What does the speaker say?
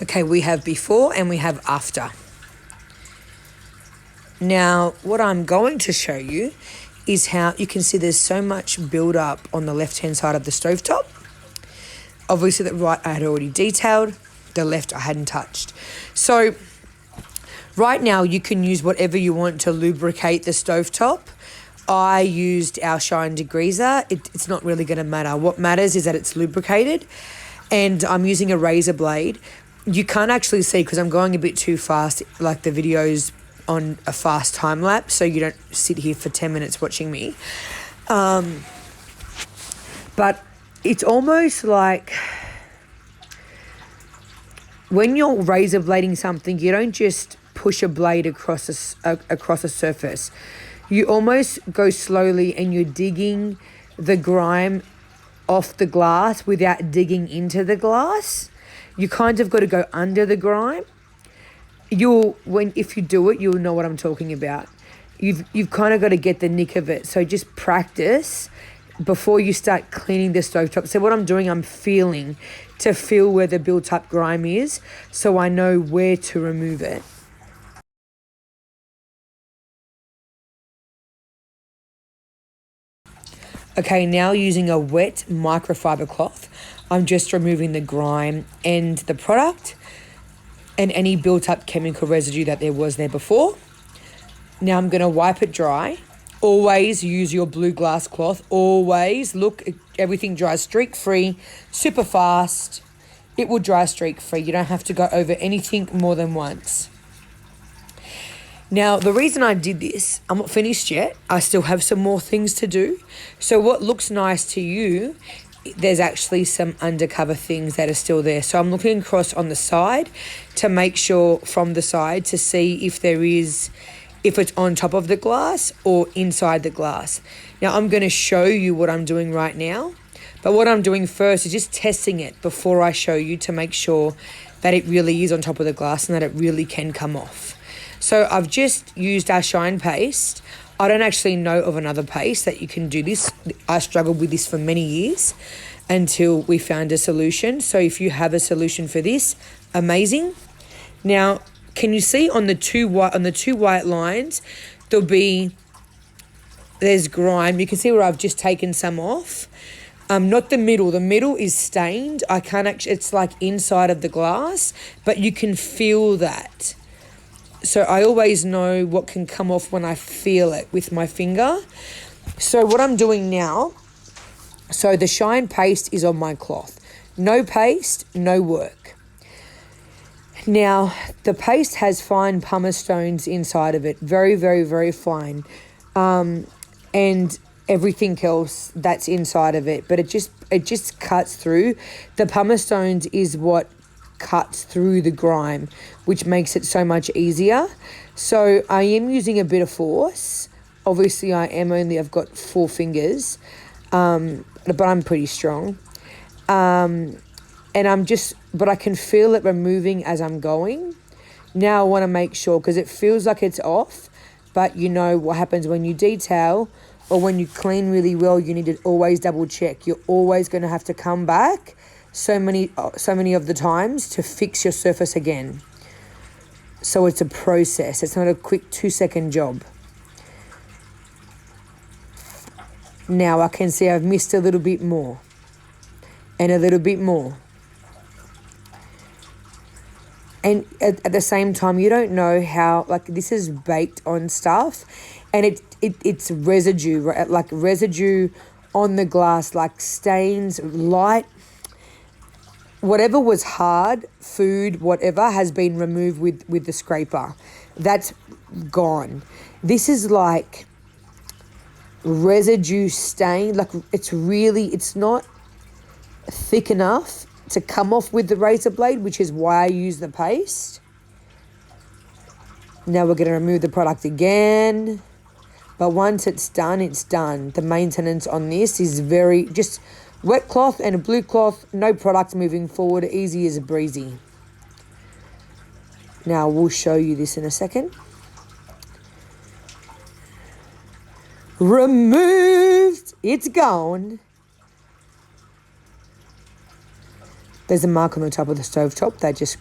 Okay, we have before and we have after. Now, what I'm going to show you is how you can see there's so much build up on the left-hand side of the stovetop. Obviously, the right I had already detailed, the left I hadn't touched. So right now you can use whatever you want to lubricate the stovetop. I used our Shine Degreaser. It's not really going to matter. What matters is that it's lubricated, and I'm using a razor blade. You can't actually see because I'm going a bit too fast, like the video's on a fast time lapse, so you don't sit here for 10 minutes watching me. But it's almost like when you're razor blading something, you don't just push a blade across a surface. You almost go slowly and you're digging the grime off the glass without digging into the glass. You kind of got to go under the grime. If you do it, you'll know what I'm talking about. You've kind of got to get the nick of it. So just practice before you start cleaning the stovetop. So what I'm doing, I'm feeling to feel where the built up grime is, so I know where to remove it. Okay, now using a wet microfiber cloth, I'm just removing the grime and the product and any built up chemical residue that there was there before. Now I'm going to wipe it dry. Always use your blue glass cloth. Always. Look, everything dries streak free, super fast. It will dry streak free. You don't have to go over anything more than once. Now, the reason I did this, I'm not finished yet. I still have some more things to do. So what looks nice to you, there's actually some undercover things that are still there. So I'm looking across on the side to make sure from the side to see if it's on top of the glass or inside the glass. Now, I'm going to show you what I'm doing right now. But what I'm doing first is just testing it before I show you to make sure that it really is on top of the glass and that it really can come off. So I've just used our Shine paste. I don't actually know of another paste that you can do this. I struggled with this for many years until we found a solution. So if you have a solution for this, amazing. Now, can you see on the two white lines, there's grime. You can see where I've just taken some off. Not the middle. The middle is stained. It's like inside of the glass, but you can feel that. So I always know what can come off when I feel it with my finger. So what I'm doing now, so the Shine paste is on my cloth. No paste, no work. Now, the paste has fine pumice stones inside of it. Very, very, very fine. And everything else that's inside of it. But it just cuts through. The pumice stones is what cuts through the grime, which makes it so much easier. So I am using a bit of force. Obviously I've got 4 fingers, but I'm pretty strong. And but I can feel it removing as I'm going. Now I want to make sure, because it feels like it's off, but you know what happens when you detail or when you clean really well, you need to always double check. You're always going to have to come back so many of the times to fix your surface again. So it's a process. It's not a quick 2-second job. Now I can see I've missed a little bit more and a little bit more. And at the same time, you don't know how, like, this is baked on stuff, and it's residue, right? Like residue on the glass, like stains, light. Whatever was hard, food, whatever, has been removed with the scraper. That's gone. This is like residue stain. Like it's not thick enough to come off with the razor blade, which is why I use the paste. Now we're going to remove the product again. But once it's done, it's done. The maintenance on this is just wet cloth and a blue cloth, no product moving forward, easy as a breezy. Now we'll show you this in a second. Removed, it's gone. There's a mark on the top of the stovetop that just